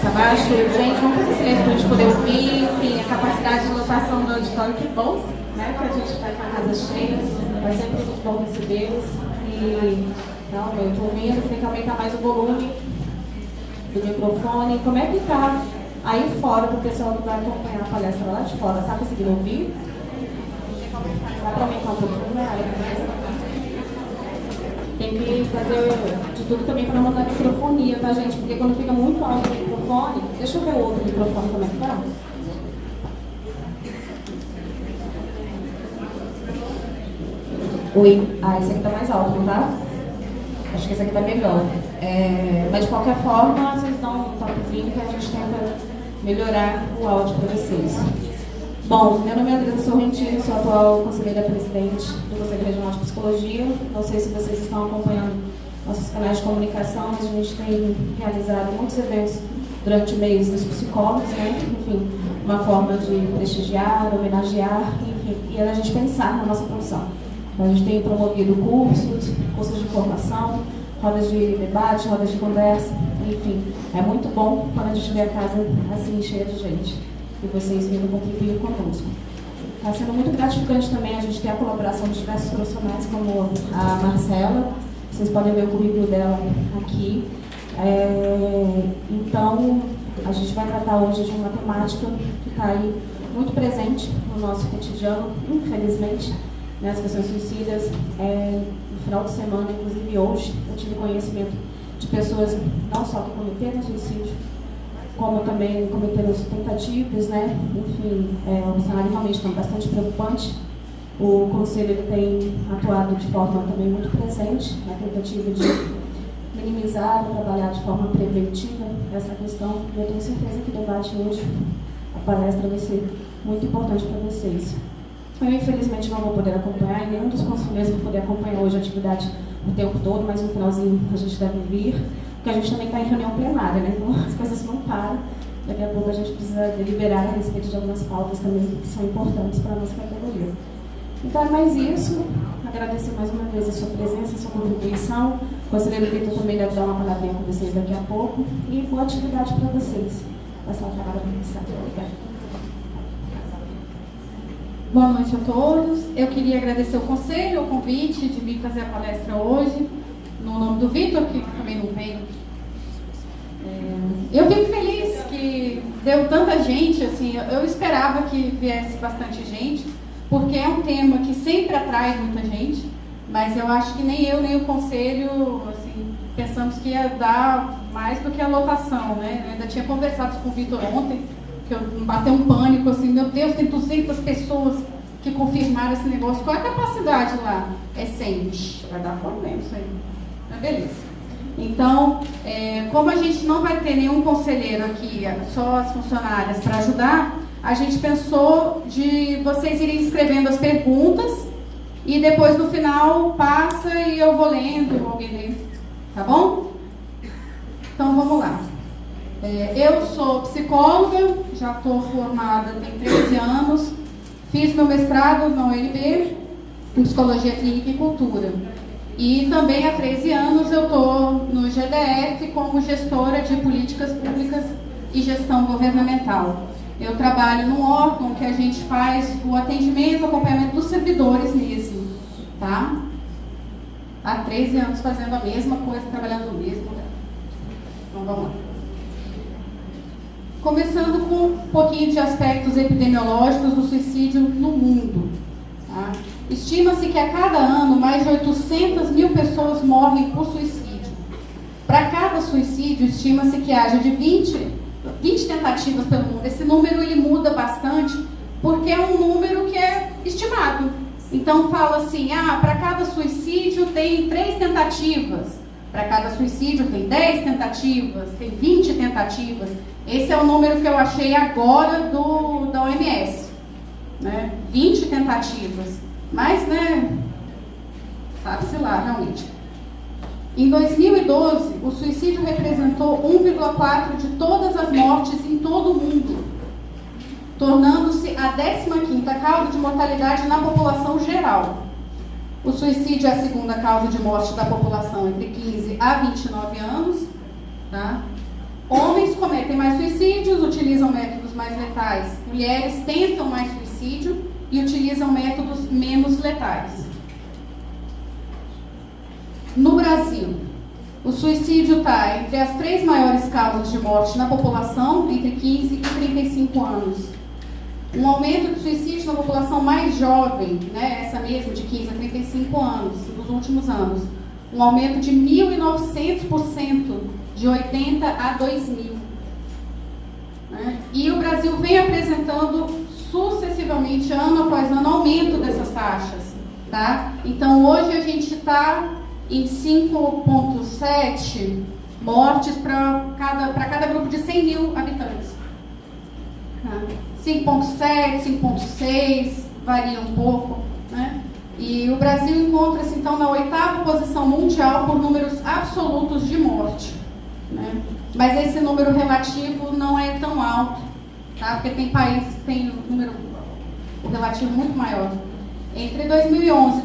Tá baixo? Gente, vamos fazer silêncio para a gente poder ouvir. Enfim, a capacidade de lotação do auditório, que bom, né? Que a gente vai com a casa cheia. Vai sempre muito bom recebê-los. E, não, eu estou ouvindo, tem que aumentar mais o volume do microfone. Como é que tá aí fora para o pessoal que vai acompanhar a palestra lá de fora? Tá conseguindo ouvir? Dá para aumentar um pouquinho, né? Tem que fazer de tudo também para não mandar microfonia, tá, gente? Porque quando fica muito alto o microfone... Deixa eu ver o outro microfone como é que tá. Oi. Ah, esse aqui tá mais alto, não tá? Acho que esse aqui tá melhor. Mas de qualquer forma, vocês dão um toquezinho que a gente tenta melhorar o áudio para vocês. Bom, meu nome é Andressa Sorrentino, sou atual conselheira presidente do Conselho Regional de Psicologia. Não sei se vocês estão acompanhando nossos canais de comunicação, mas a gente tem realizado muitos eventos durante o mês dos psicólogos, né? Enfim, uma forma de prestigiar, homenagear, enfim, e a gente pensar na nossa função. Então, a gente tem promovido cursos de formação, rodas de debate, rodas de conversa, enfim. É muito bom quando a gente vê a casa assim cheia de gente. E vocês vindo contribuir conosco. Está sendo muito gratificante também a gente ter a colaboração de diversos profissionais, como a Marcela. Vocês podem ver o currículo dela aqui. Então, a gente vai tratar hoje de uma temática que está aí muito presente no nosso cotidiano, infelizmente, né, as questões suicidas. No final de semana, inclusive hoje, eu tive conhecimento de pessoas não só que cometeram suicídio, como também cometeram tentativas, né? Enfim, o cenário realmente está bastante preocupante. O Conselho tem atuado de forma também muito presente na tentativa de minimizar e trabalhar de forma preventiva essa questão. E eu tenho certeza que o debate hoje, a palestra, vai ser muito importante para vocês. Eu, infelizmente, não vou poder acompanhar, e nenhum dos conselheiros vai poder acompanhar hoje a atividade o tempo todo, mas no finalzinho a gente deve vir. Porque a gente também está em reunião plenária, né? Então as coisas não param. Daqui a pouco a gente precisa deliberar a respeito de algumas pautas também que são importantes para a nossa categoria. Então é mais isso. Agradecer mais uma vez a sua presença, a sua contribuição. O conselheiro Vitor também deve dar uma palavrinha com vocês daqui a pouco. E boa atividade para vocês. Passar a palavra para você. Obrigada. Boa noite a todos. Eu queria agradecer o conselho, o convite de vir fazer a palestra hoje, no nome do Vitor, que também não veio. Eu fico feliz que deu tanta gente, assim, eu esperava que viesse bastante gente, porque é um tema que sempre atrai muita gente, mas eu acho que nem eu, nem o conselho, assim, pensamos que ia dar mais do que a lotação, né? Eu ainda tinha conversado com o Vitor ontem, que eu bateu um pânico, assim, meu Deus, tem 200 pessoas que confirmaram esse negócio, qual é a capacidade lá? É 100, vai dar problema isso aí. Mas beleza. Então, como a gente não vai ter nenhum conselheiro aqui, só as funcionárias para ajudar, a gente pensou de vocês irem escrevendo as perguntas e depois no final passa e eu vou lendo, alguém lê, tá bom? Então vamos lá. Eu sou psicóloga, já estou formada tem 13 anos, fiz meu mestrado na UNB em Psicologia Clínica e Cultura. E também há 13 anos eu estou no GDF como gestora de políticas públicas e gestão governamental. Eu trabalho num órgão que a gente faz o atendimento, o acompanhamento dos servidores mesmo, tá? Há 13 anos fazendo a mesma coisa, trabalhando no mesmo lugar. Então vamos lá. Começando com um pouquinho de aspectos epidemiológicos do suicídio no mundo, tá? Estima-se que a cada ano mais de 800 mil pessoas morrem por suicídio. Para cada suicídio, estima-se que haja de 20 tentativas pelo mundo. Esse número ele muda bastante, porque é um número que é estimado. Então fala assim, para cada suicídio tem 3 tentativas. Para cada suicídio tem 10 tentativas, tem 20 tentativas. Esse é o número que eu achei agora da OMS. Né? 20 tentativas. Mas, né, sabe-se lá, realmente. Em 2012, o suicídio representou 1,4% de todas as mortes em todo o mundo, tornando-se a 15ª causa de mortalidade na população geral. O suicídio é a segunda causa de morte da população entre 15 a 29 anos. Tá? Homens cometem cometem mais suicídios, utilizam métodos mais letais. Mulheres tentam mais suicídio e utilizam métodos menos letais. No Brasil, o suicídio está entre as 3 maiores causas de morte na população, entre 15 e 35 anos. Um aumento de suicídio na população mais jovem, né, essa mesmo, de 15 a 35 anos, nos últimos anos. Um aumento de 1.900%, de 80 a 2000. Né? E o Brasil vem apresentando sucessivamente, ano após ano, aumento dessas taxas. Tá? Então, hoje a gente está em 5,7 mortes para cada grupo de 100 mil habitantes. 5,7, 5,6, varia um pouco. Né? E o Brasil encontra-se, então, na 8ª posição mundial por números absolutos de morte. Né? Mas esse número relativo não é tão alto, tá? Porque tem países que têm um número relativo muito maior. Entre 2011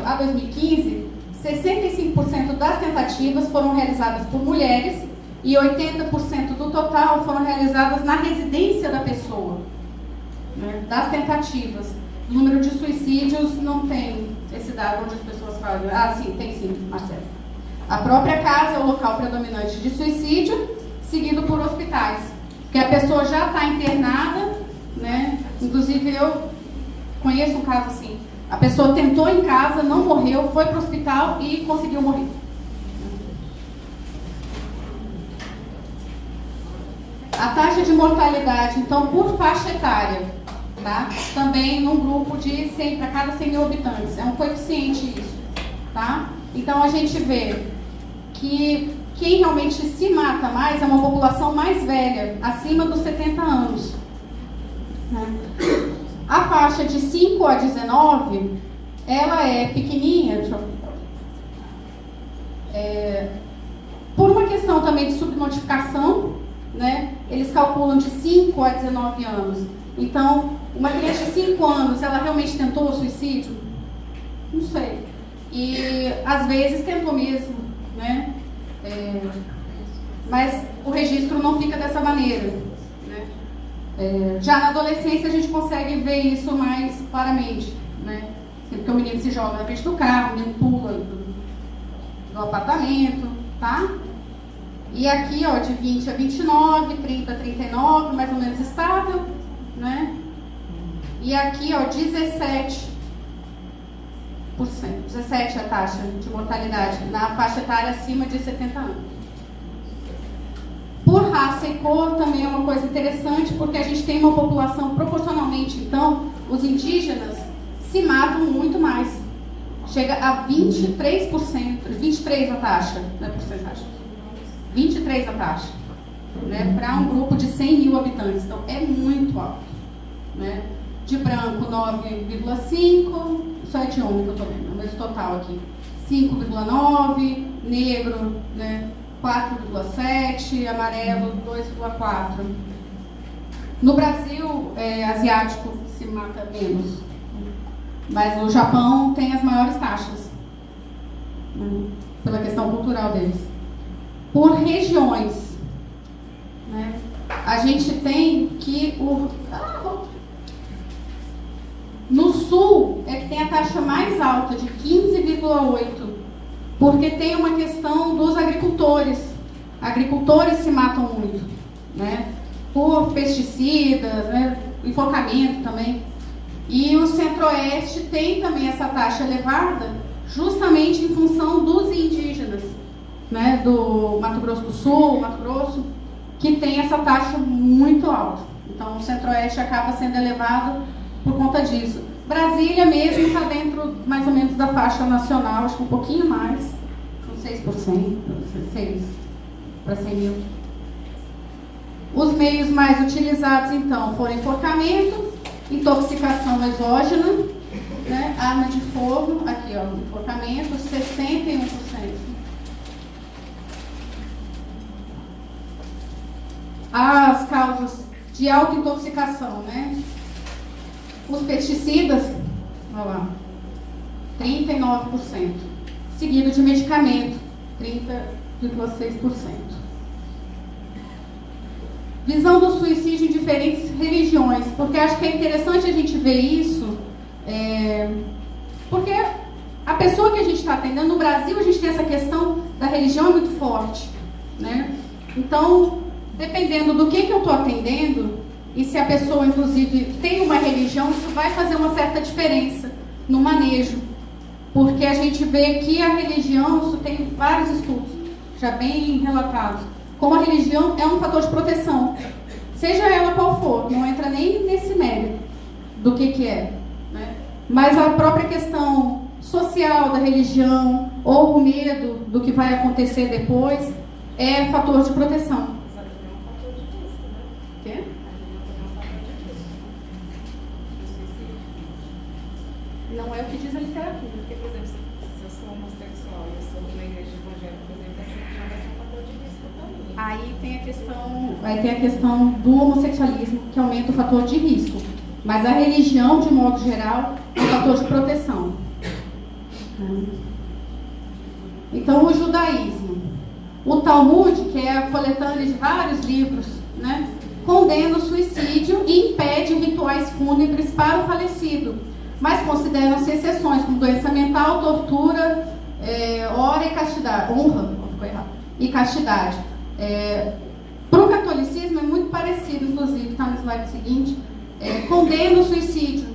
a 2015, 65% das tentativas foram realizadas por mulheres e 80% do total foram realizadas na residência da pessoa. Né? Das tentativas. O número de suicídios não tem esse dado onde as pessoas falam, ah, sim, tem sim, Marcelo. A própria casa é o local predominante de suicídio, seguido por hospitais. Porque a pessoa já está internada, né? Inclusive eu conheço um caso assim. A pessoa tentou em casa, não morreu, foi para o hospital e conseguiu morrer. A taxa de mortalidade, então, por faixa etária, tá? Também num grupo de 100 para cada 100 mil habitantes. É um coeficiente isso, tá? Então a gente vê que quem realmente se mata mais é uma população mais velha, acima dos 70 anos. Né? A faixa de 5 a 19, ela é pequenininha, por uma questão também de subnotificação, né? Eles calculam de 5 a 19 anos. Então, uma criança de 5 anos, ela realmente tentou o suicídio? Não sei. E, às vezes, tentou mesmo, né? Mas o registro não fica dessa maneira. Né? Já na adolescência, a gente consegue ver isso mais claramente. Né? Sempre que o menino se joga na frente do carro, o menino pula do apartamento, tá? E aqui, ó, de 20 a 29, 30 a 39, mais ou menos estável, né? E aqui, ó, 17% é a taxa de mortalidade na faixa etária acima de 70 anos. Por raça e cor também é uma coisa interessante, porque a gente tem uma população proporcionalmente, então, os indígenas se matam muito mais. Chega a 23%, 23% a taxa, não é porcentagem. 23% a taxa, né, para um grupo de 100 mil habitantes. Então, é muito alto. Né? De branco, 9,5%, só é de homem que eu estou vendo, mas o total aqui, 5,9%, negro, né, 4,7%, amarelo, 2,4%. No Brasil, asiático se mata menos, mas o Japão tem as maiores taxas, né, pela questão cultural deles. Por regiões, né? A gente tem que no sul é que tem a taxa mais alta, de 15,8%, porque tem uma questão dos agricultores. Agricultores se matam muito, né? Por pesticidas, né? Enforcamento também. E o centro-oeste tem também essa taxa elevada, justamente em função dos indígenas. Né, do Mato Grosso do Sul, Mato Grosso, que tem essa taxa muito alta. Então, o centro-oeste acaba sendo elevado por conta disso. Brasília mesmo está dentro, mais ou menos, da faixa nacional, acho que um pouquinho mais, com 6%, 6% para 100 mil. Os meios mais utilizados, então, foram enforcamento, intoxicação exógena, né, arma de fogo, aqui, ó, enforcamento, 61%. As causas de autointoxicação, né? Os pesticidas, olha lá, 39%. Seguido de medicamento, 30,6%. visão do suicídio em diferentes religiões, porque acho que é interessante a gente ver isso, porque a pessoa que a gente está atendendo, no Brasil a gente tem essa questão da religião muito forte, né? Então, dependendo do que eu estou atendendo, e se a pessoa, inclusive, tem uma religião, isso vai fazer uma certa diferença no manejo. Porque a gente vê que a religião, isso tem vários estudos, já bem relatados, como a religião é um fator de proteção. Seja ela qual for, não entra nem nesse mérito do que é, né? Mas a própria questão social da religião, ou o medo do que vai acontecer depois, é fator de proteção. Não é o que diz a literatura. Porque, por exemplo, se eu sou homossexual e eu sou de uma igreja evangélica, por exemplo, já vai ser um fator de risco também. Aí tem a questão do homossexualismo, que aumenta o fator de risco. Mas a religião, de modo geral, é um fator de proteção. Então, o judaísmo. O Talmud, que é a coletânea de vários livros, né, condena o suicídio e impede rituais fúnebres para o falecido. Mas consideram-se exceções, como doença mental, tortura, honra e castidade. Para o catolicismo é muito parecido, inclusive, está no slide seguinte, condena o suicídio,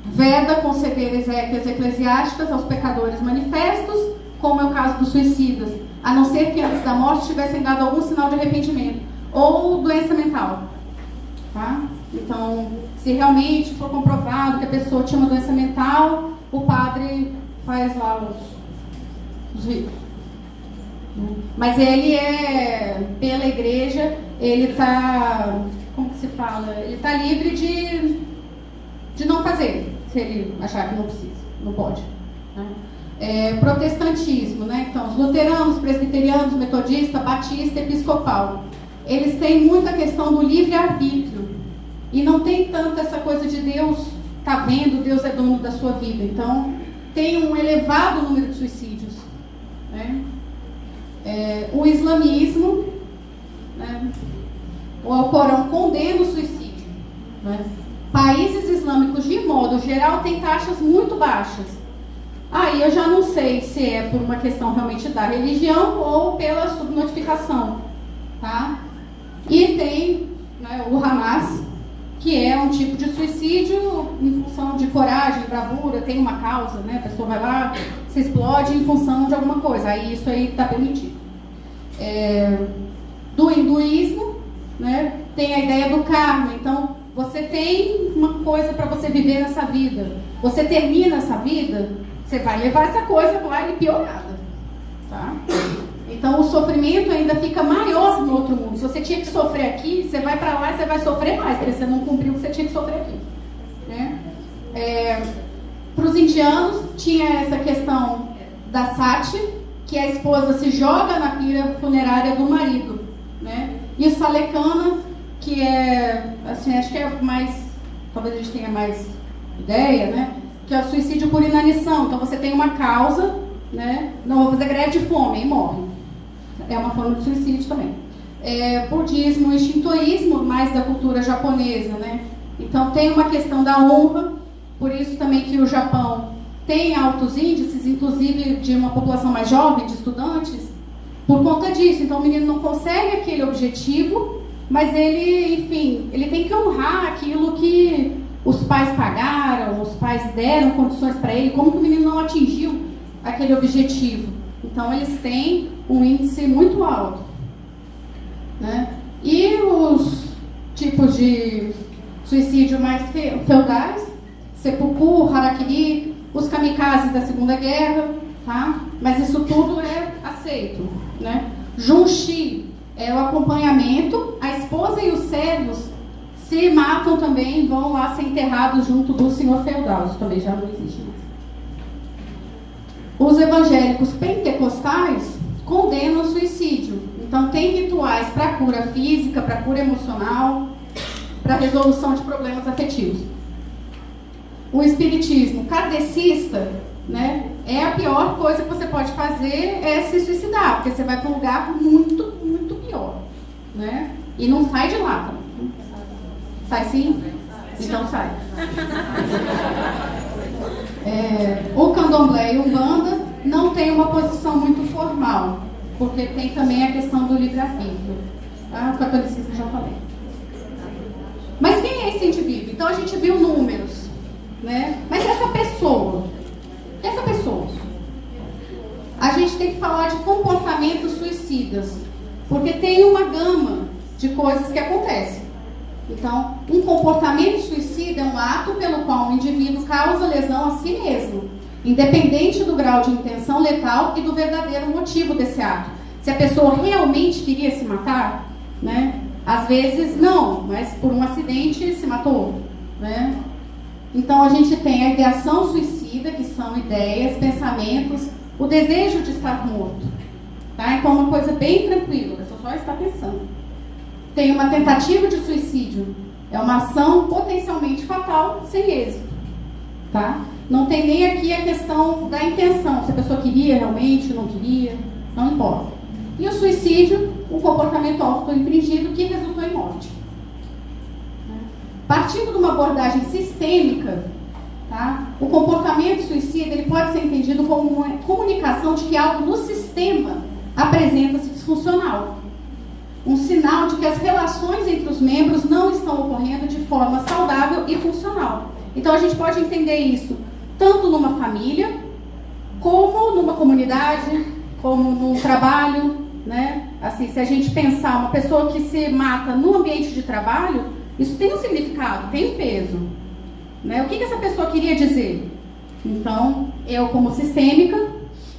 veda conceder exéquias eclesiásticas aos pecadores manifestos, como é o caso dos suicidas, a não ser que antes da morte tivessem dado algum sinal de arrependimento, ou doença mental. Tá? Então, se realmente for comprovado que a pessoa tinha uma doença mental, o padre faz lá os ritos. Mas ele pela igreja, ele está, como que se fala? Ele está livre de não fazer, se ele achar que não precisa, não pode. Né? Protestantismo, né? Então, os luteranos, presbiterianos, metodista, batista, episcopal, eles têm muita questão do livre-arbítrio. E não tem tanto essa coisa de Deus está vendo, Deus é dono da sua vida. Então, tem um elevado número de suicídios. Né? O islamismo, né? O Alcorão condena o suicídio. Né? Países islâmicos, de modo geral, têm taxas muito baixas. Aí eu já não sei se é por uma questão realmente da religião ou pela subnotificação. Tá? E tem, né, o Hamas, que é um tipo de suicídio em função de coragem, bravura, tem uma causa, né? A pessoa vai lá, se explode em função de alguma coisa, aí isso aí está permitido. Do hinduísmo, né? Tem a ideia do karma, então você tem uma coisa para você viver nessa vida, você termina essa vida, você vai levar essa coisa lá e piorada, tá? Então o sofrimento ainda fica maior no outro mundo. Se você tinha que sofrer aqui, você vai para lá e você vai sofrer mais, porque você não cumpriu o que você tinha que sofrer aqui. Né? Para os indianos, tinha essa questão da sati, que a esposa se joga na pira funerária do marido. Né? E o salekana, que é, assim, acho que é mais, talvez a gente tenha mais ideia, né? Que é o suicídio por inanição. Então você tem uma causa, né? Não vou fazer greve de fome e morre. É uma forma de suicídio também. Budismo e shintoísmo, mais da cultura japonesa, né? Então tem uma questão da honra, por isso também que o Japão tem altos índices, inclusive de uma população mais jovem, de estudantes, por conta disso. Então o menino não consegue aquele objetivo, mas ele, enfim, ele tem que honrar aquilo que os pais pagaram, os pais deram condições para ele, como que o menino não atingiu aquele objetivo. Então eles têm um índice muito alto. Né? E os tipos de suicídio mais feudais, seppuku, harakiri, os kamikazes da Segunda Guerra, tá? Mas isso tudo é aceito. Né? Junshi é o acompanhamento, a esposa e os servos se matam também, vão lá ser enterrados junto do senhor feudal. Isso também já não existe mais. Os evangélicos pentecostais condenam o suicídio. Então tem rituais para cura física, para cura emocional, para resolução de problemas afetivos. O espiritismo kardecista, né, é a pior coisa que você pode fazer é se suicidar, porque você vai para um lugar muito, muito pior. Né? E não sai de lá. Sai sim? Então sai. O candomblé e umbanda não tem uma posição muito formal, porque tem também a questão do livre-arbítrio. O catolicismo já falei. Mas quem é esse indivíduo? Então a gente viu números, né? Mas essa pessoa, a gente tem que falar de comportamentos suicidas, porque tem uma gama de coisas que acontecem. Então, um comportamento suicida é um ato pelo qual o indivíduo causa lesão a si mesmo, independente do grau de intenção letal e do verdadeiro motivo desse ato. Se a pessoa realmente queria se matar, né? Às vezes não, mas por um acidente se matou, né? Então a gente tem a ideação suicida, que são ideias, pensamentos, o desejo de estar morto, tá? Então uma coisa bem tranquila, a pessoa só está pensando. Tem uma tentativa de suicídio, é uma ação potencialmente fatal, sem êxito, tá? Não tem nem aqui a questão da intenção, se a pessoa queria realmente, não queria, não importa. E o suicídio, um comportamento auto-infringido que resultou em morte. Partindo de uma abordagem sistêmica, tá? O comportamento suicida ele pode ser entendido como uma comunicação de que algo no sistema apresenta-se disfuncional. Um sinal de que as relações entre os membros não estão ocorrendo de forma saudável e funcional. Então a gente pode entender isso tanto numa família, como numa comunidade, como no trabalho, né? Assim, se a gente pensar uma pessoa que se mata no ambiente de trabalho, isso tem um significado, tem um peso, né? O que essa pessoa queria dizer? Então, eu como sistêmica,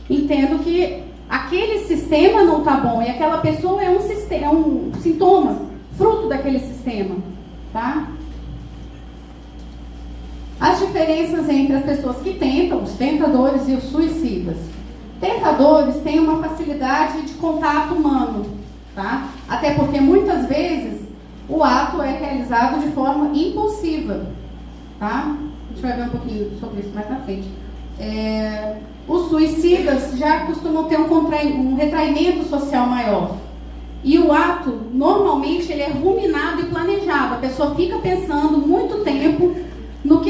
entendo que aquele sistema não está bom e aquela pessoa é um sintoma, fruto daquele sistema, tá? As diferenças entre as pessoas que tentam, os tentadores e os suicidas. Tentadores têm uma facilidade de contato humano, tá? Até porque muitas vezes o ato é realizado de forma impulsiva, tá? A gente vai ver um pouquinho sobre isso mais na frente. Os suicidas já costumam ter um retraimento social maior. E o ato, normalmente, ele é ruminado e planejado. A pessoa fica pensando muito tempo no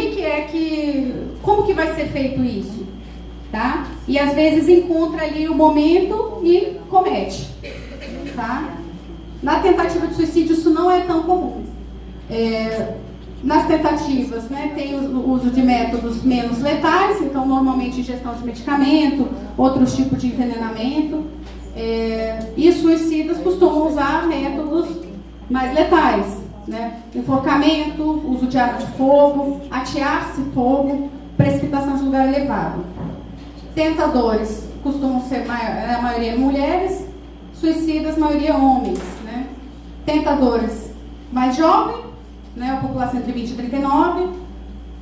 como que vai ser feito isso, tá? E às vezes encontra ali o momento e comete, tá? Na tentativa de suicídio isso não é tão comum. Nas tentativas, né, tem o uso de métodos menos letais, então normalmente ingestão de medicamento, outros tipos de envenenamento, e suicidas costumam usar métodos mais letais, né? Enforcamento, uso de arma de fogo, atear-se fogo, precipitação de lugar elevado. Tentadores costumam ser, a maioria mulheres, suicidas, maioria homens, né? Tentadores mais jovens, né, a população entre 20 e 39,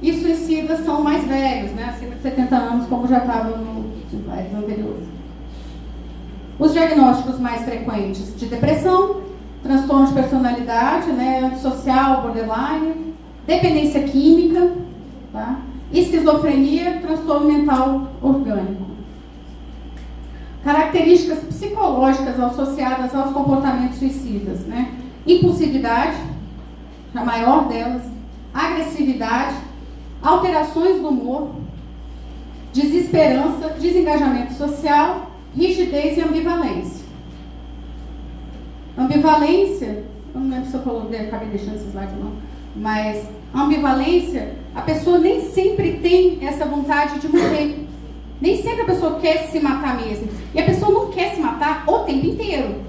e suicidas são mais velhos, né, acima de 70 anos, como já estava nos slides anteriores. Os diagnósticos mais frequentes de depressão, transtorno de personalidade, né, antissocial, borderline, dependência química, tá? Esquizofrenia, transtorno mental orgânico. Características psicológicas associadas aos comportamentos suicidas, né? Impulsividade, a maior delas, agressividade, alterações do humor, desesperança, desengajamento social, rigidez e ambivalência. Ambivalência, eu não lembro se eu acabei deixando esse slide não, mas ambivalência, a pessoa nem sempre tem essa vontade de morrer. Nem sempre a pessoa quer se matar mesmo. E a pessoa não quer se matar o tempo inteiro,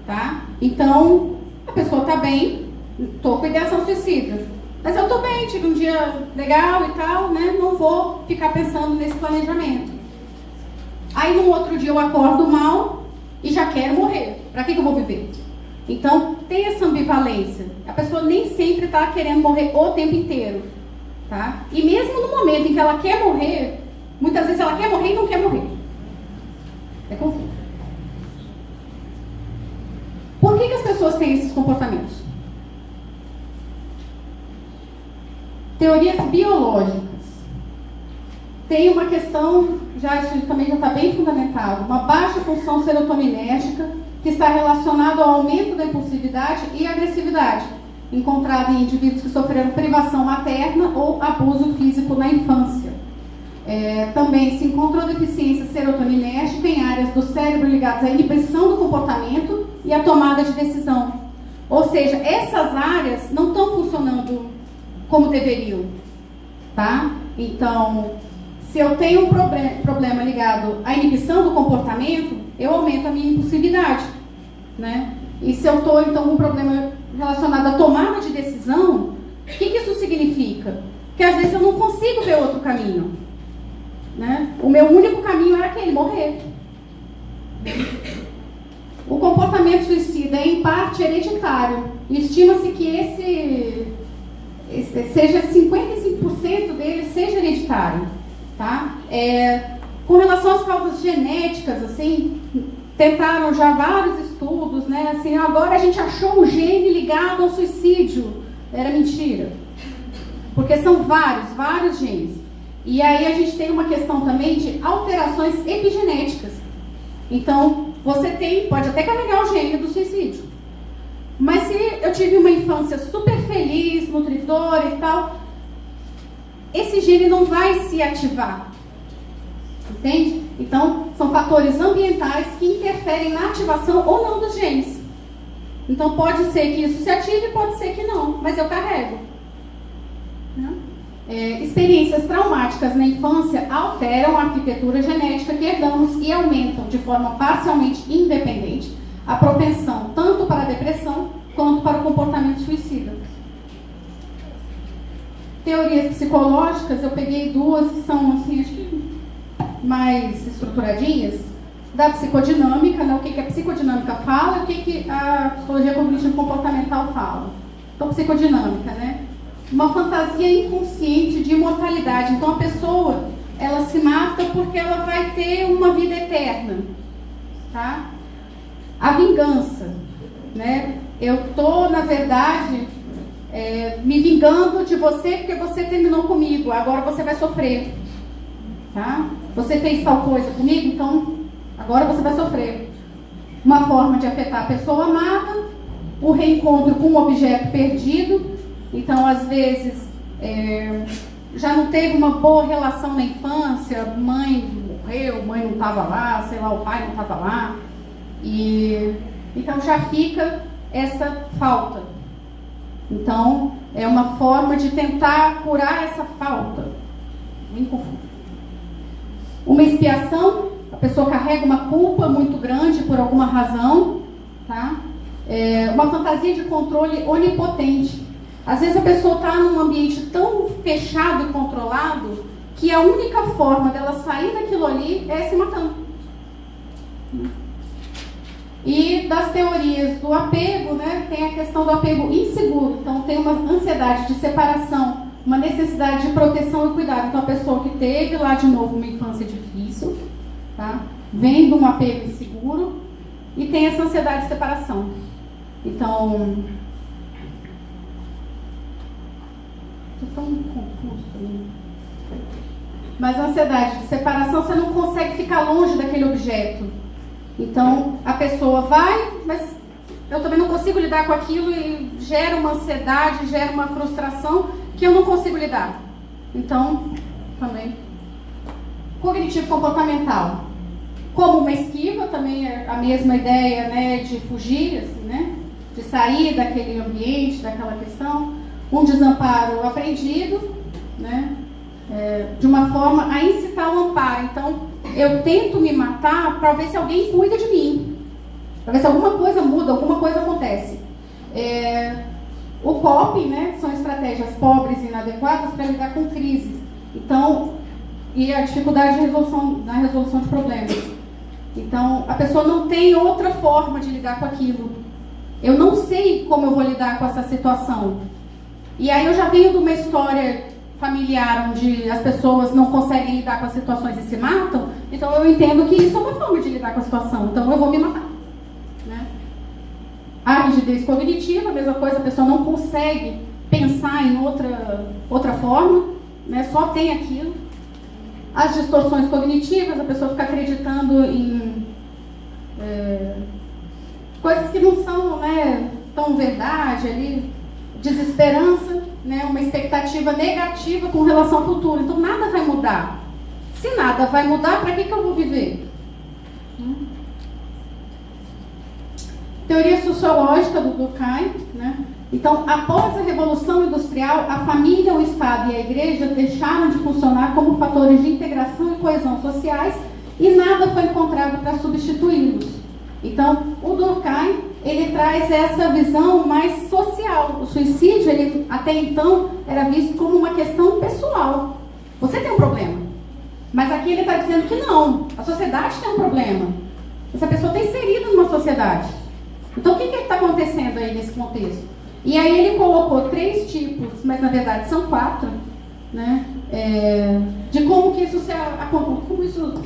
tá? Então, a pessoa está bem, estou com ideação suicida. Mas eu estou bem, tive um dia legal e tal, né? Não vou ficar pensando nesse planejamento. Aí, no outro dia, eu acordo mal e já quero morrer. Para que eu vou viver? Então, tem essa ambivalência. A pessoa nem sempre está querendo morrer o tempo inteiro, tá? E mesmo no momento em que ela quer morrer, muitas vezes ela quer morrer e não quer morrer. É confuso. Por que as pessoas têm esses comportamentos? Teorias biológicas. Tem uma questão, isso também já está bem fundamentado, uma baixa função serotoninérgica que está relacionado ao aumento da impulsividade e agressividade, encontrado em indivíduos que sofreram privação materna ou abuso físico na infância. Também se encontrou deficiência serotoninérgica em áreas do cérebro ligadas à inibição do comportamento e à tomada de decisão. Ou seja, essas áreas não estão funcionando como deveriam, tá? Então, se eu tenho um problema ligado à inibição do comportamento, eu aumento a minha impulsividade, né? E se eu estou, então, com um problema relacionado à tomada de decisão, o que isso significa? Que às vezes eu não consigo ver outro caminho, né? O meu único caminho era aquele, morrer. O comportamento suicida é em parte hereditário. Estima-se que seja 55% dele seja hereditário, tá? Com relação às causas genéticas, assim, tentaram já vários estudos, né? Assim, agora a gente achou um gene ligado ao suicídio. Era mentira. Porque são vários genes. E aí a gente tem uma questão também de alterações epigenéticas. Então, você pode até carregar o gene do suicídio. Mas se eu tive uma infância super feliz, nutridora e tal, esse gene não vai se ativar. Entende? Então, são fatores ambientais que interferem na ativação ou não dos genes. Então, pode ser que isso se ative, pode ser que não, mas eu carrego. Experiências traumáticas na infância alteram a arquitetura genética que herdamos e aumentam de forma parcialmente independente a propensão tanto para a depressão quanto para o comportamento suicida. Teorias psicológicas, eu peguei duas que são assim, acho que mais estruturadinhas. Da psicodinâmica, né? O que a psicodinâmica fala e o que a psicologia cognitivo-comportamental fala. Então, psicodinâmica, né? Uma fantasia inconsciente de imortalidade. Então, a pessoa, ela se mata porque ela vai ter uma vida eterna, tá? A vingança, né? Eu tô, na verdade, me vingando de você porque você terminou comigo, agora você vai sofrer, tá? Você fez tal coisa comigo, então agora você vai sofrer. Uma forma de afetar a pessoa amada, o reencontro com um objeto perdido. Então, às vezes, já não teve uma boa relação na infância, mãe morreu, mãe não estava lá, sei lá, o pai não estava lá. Então, já fica essa falta. Então, é uma forma de tentar curar essa falta. Bem confuso. Uma expiação, a pessoa carrega uma culpa muito grande por alguma razão, tá? Uma fantasia de controle onipotente. Às vezes a pessoa está num ambiente tão fechado e controlado que a única forma dela sair daquilo ali é se matando. E das teorias do apego, né, tem a questão do apego inseguro. Então tem uma ansiedade de separação, uma necessidade de proteção e cuidado. Então a pessoa que teve lá de novo uma infância difícil, tá, vem de um apego inseguro e tem essa ansiedade de separação. Então... Estou tão confuso também. Mas a ansiedade de separação, você não consegue ficar longe daquele objeto. Então, a pessoa vai, mas eu também não consigo lidar com aquilo e gera uma ansiedade, gera uma frustração que eu não consigo lidar. Então, também. Cognitivo-comportamental. Como uma esquiva, também é a mesma ideia, né, de fugir, assim, né, de sair daquele ambiente, daquela questão. Um desamparo aprendido, né, de uma forma a incitar o amparo. Então, eu tento me matar para ver se alguém cuida de mim, para ver se alguma coisa muda, alguma coisa acontece. O coping, né, são estratégias pobres e inadequadas para lidar com crises. Então, e a dificuldade na resolução de problemas. Então, a pessoa não tem outra forma de lidar com aquilo. Eu não sei como eu vou lidar com essa situação. E aí eu já venho de uma história familiar onde as pessoas não conseguem lidar com as situações e se matam, então eu entendo que isso é uma forma de lidar com a situação, então eu vou me matar, né? A rigidez cognitiva, a mesma coisa, a pessoa não consegue pensar em outra forma, né? Só tem aquilo. As distorções cognitivas, a pessoa fica acreditando em coisas que não são, né, tão verdade ali, desesperança, né, uma expectativa negativa com relação ao futuro. Então nada vai mudar. Se nada vai mudar, para que eu vou viver? Teoria sociológica do Durkheim, né? Então, após a Revolução Industrial, a família, o Estado e a Igreja deixaram de funcionar como fatores de integração e coesão sociais e nada foi encontrado para substituí-los. Então, o Durkheim, ele traz essa visão mais social. O suicídio, ele até então, era visto como uma questão pessoal. Você tem um problema. Mas aqui ele está dizendo que não. A sociedade tem um problema. Essa pessoa está inserida numa sociedade. Então, o que está acontecendo aí nesse contexto? E aí ele colocou 3 tipos, mas na verdade são 4, né? De como isso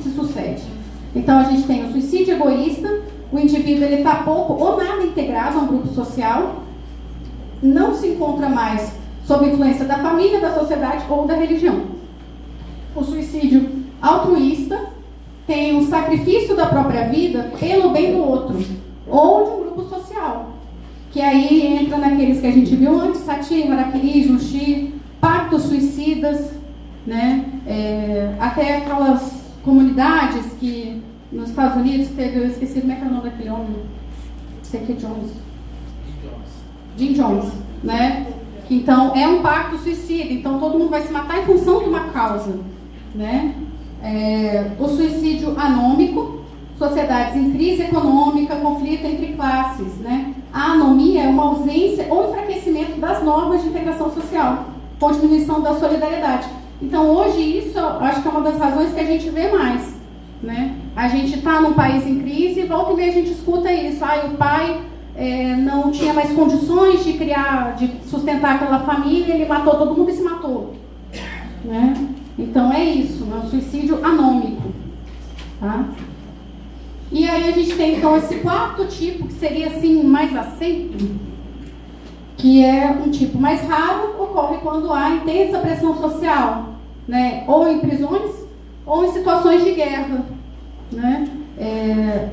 se sucede. Então a gente tem o suicídio egoísta, o indivíduo está pouco ou nada integrado a um grupo social, não se encontra mais sob influência da família, da sociedade ou da religião. O suicídio altruísta tem o sacrifício da própria vida pelo bem do outro, ou de um grupo social. Que aí entra naqueles que a gente viu antes, Satie, Harakiri, Juche, pactos suicidas, né? Até aquelas comunidades que nos Estados Unidos teve, eu esqueci como é que é o nome daquele homem, C.K. Jones. Jim Jones, né? Então é um pacto suicida, então todo mundo vai se matar em função de uma causa, né? O suicídio anômico, sociedades em crise econômica, conflito entre classes, né? A anomia é uma ausência ou enfraquecimento das normas de integração social, com diminuição da solidariedade. Então, hoje, isso acho que é uma das razões que a gente vê mais, né? A gente está num país em crise e volta e meia a gente escuta isso. O pai não tinha mais condições de criar, de sustentar aquela família, ele matou todo mundo e se matou, né? Então, é isso, é um suicídio anômico, tá? E aí a gente tem, então, esse 4º tipo, que seria, assim, mais aceito, que é um tipo mais raro, ocorre quando há intensa pressão social, né? Ou em prisões, ou em situações de guerra, né?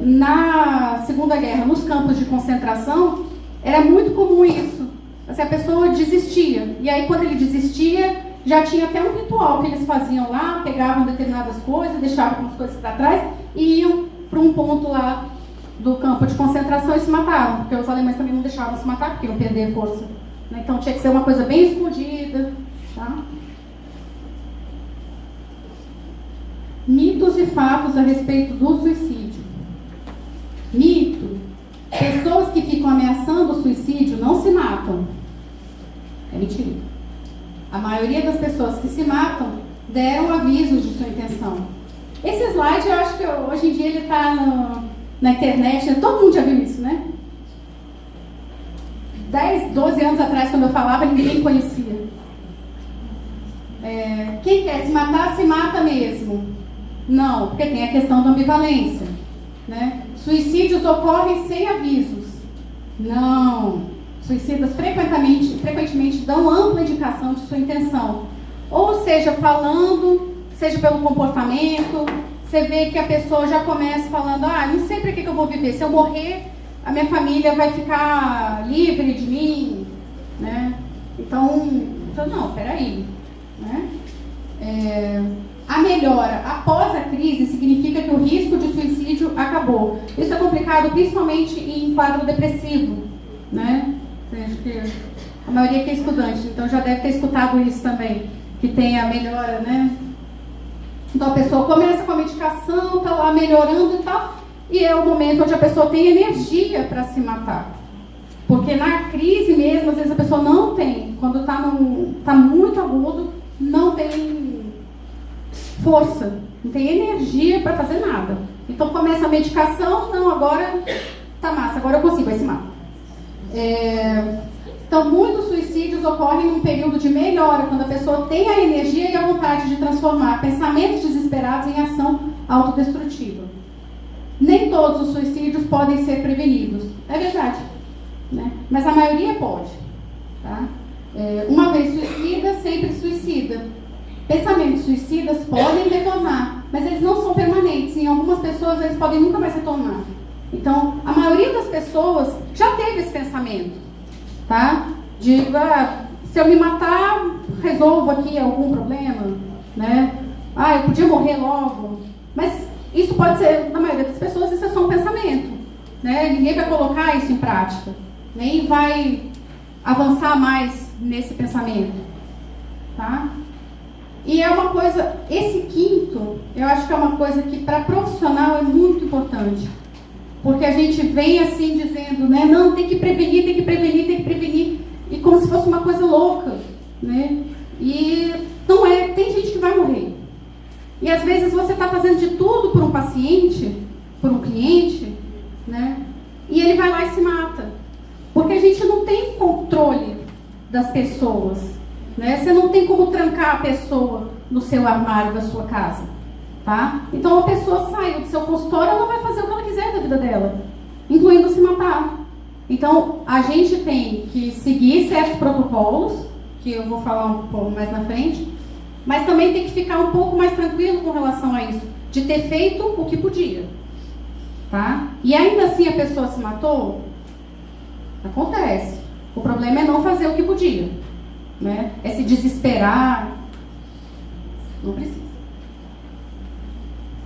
Na Segunda Guerra, nos campos de concentração, era muito comum isso. Assim, a pessoa desistia, e aí quando ele desistia, já tinha até um ritual que eles faziam lá, pegavam determinadas coisas, deixavam algumas coisas para trás, e iam para um ponto lá do campo de concentração e se mataram, porque os alemães também não deixavam se matar, porque iam perder força, né? Então tinha que ser uma coisa bem escondida, tá? Mitos e fatos a respeito do suicídio. Mito: pessoas que ficam ameaçando o suicídio não se matam. É mentira. A maioria das pessoas que se matam deram avisos de sua intenção. Esse slide, eu acho que hoje em dia ele está na internet, né? Todo mundo já viu isso, né? 10, 12 anos atrás, quando eu falava, ninguém conhecia. Quem quer se matar, se mata mesmo. Não, porque tem a questão da ambivalência, né? Suicídios ocorrem sem avisos. Não. Suicidas frequentemente dão ampla indicação de sua intenção. Ou seja, falando, seja pelo comportamento, você vê que a pessoa já começa falando, não sei para que eu vou viver, se eu morrer, a minha família vai ficar livre de mim, né? Então não, peraí, né? A melhora após a crise significa que o risco de suicídio acabou. Isso é complicado, principalmente em quadro depressivo, né? Acho que a maioria que é estudante, então já deve ter escutado isso também, que tem a melhora, né? Então a pessoa começa com a medicação, está lá melhorando e tal, e é o momento onde a pessoa tem energia para se matar. Porque na crise mesmo, às vezes a pessoa não tem, quando está muito agudo, não tem força, não tem energia para fazer nada. Então começa a medicação, não, agora tá massa, agora eu consigo, aí se mata. Então muitos suicídios ocorrem num período de melhora, quando a pessoa tem a energia e a vontade de transformar pensamentos desesperados em ação autodestrutiva. Nem todos os suicídios podem ser prevenidos, é verdade, né? Mas a maioria pode, tá? Uma vez suicida, sempre suicida. Pensamentos suicidas podem retornar, mas eles não são permanentes. Em algumas pessoas eles podem nunca mais retornar. Então, a maioria das pessoas já teve esse pensamento, tá? De, se eu me matar, resolvo aqui algum problema, né? Eu podia morrer logo. Mas isso pode ser, na maioria das pessoas, isso é só um pensamento, né? Ninguém vai colocar isso em prática, nem vai avançar mais nesse pensamento, tá? E é uma coisa, esse quinto, eu acho que é uma coisa que para profissional é muito importante. Porque a gente vem assim dizendo, né, não, tem que prevenir, tem que prevenir, tem que prevenir, e como se fosse uma coisa louca, né? E não é, tem gente que vai morrer. E às vezes você está fazendo de tudo por um paciente, por um cliente, né? E ele vai lá e se mata. Porque a gente não tem controle das pessoas, né? Você não tem como trancar a pessoa no seu armário da sua casa, tá? Então a pessoa saiu do seu consultório, ela vai fazer o que ela quiser da vida dela, incluindo se matar. Então a gente tem que seguir certos protocolos, que eu vou falar um pouco mais na frente, mas também tem que ficar um pouco mais tranquilo com relação a isso, de ter feito o que podia, tá? E ainda assim a pessoa se matou, acontece. O problema é não fazer o que podia, né? É se desesperar, não precisa.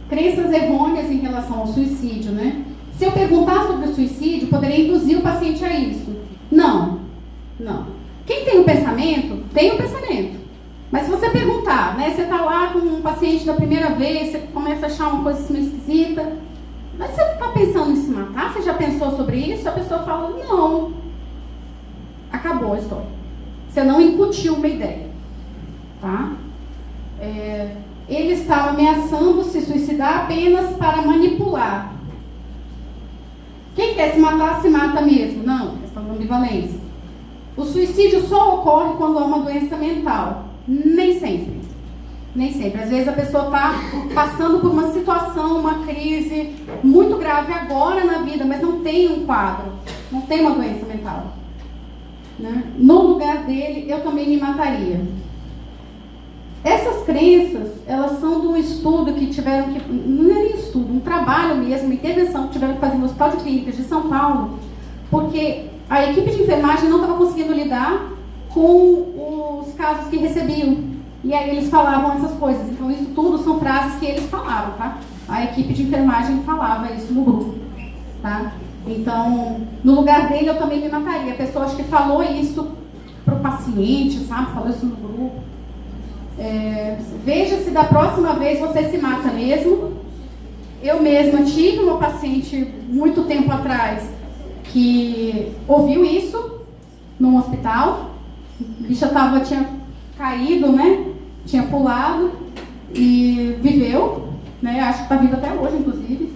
Crenças errôneas em relação ao suicídio, né? Se eu perguntar sobre o suicídio, poderia induzir o paciente a isso. Não, não. Quem tem o pensamento, tem o pensamento. Mas se você perguntar, né, você está lá com um paciente da primeira vez, você começa a achar uma coisa meio esquisita, mas você está pensando em se matar? Você já pensou sobre isso? A pessoa fala, não. Acabou a história. Você não incutiu uma ideia, tá? Ele estava ameaçando se suicidar apenas para manipular. Quem quer se matar, se mata mesmo. Não, questão de ambivalência. O suicídio só ocorre quando há uma doença mental. Nem sempre. Nem sempre. Às vezes a pessoa está passando por uma situação, uma crise muito grave agora na vida, mas não tem um quadro, não tem uma doença mental, né? No lugar dele, eu também me mataria. Essas crenças, elas são de um estudo que tiveram que... Não é nem estudo, um trabalho mesmo, uma intervenção que tiveram que fazer no Hospital de Clínicas de São Paulo, porque a equipe de enfermagem não estava conseguindo lidar com os casos que recebiam. E aí eles falavam essas coisas. Então isso tudo são frases que eles falavam, tá? A equipe de enfermagem falava isso no grupo, tá? Então, no lugar dele eu também me mataria. A pessoa acho que falou isso pro paciente, sabe? Falou isso no grupo. Veja se da próxima vez você se mata mesmo. Eu mesma tive uma paciente muito tempo atrás que ouviu isso num hospital. A bicha tinha caído, né? Tinha pulado e viveu, né? Acho que está viva até hoje, inclusive.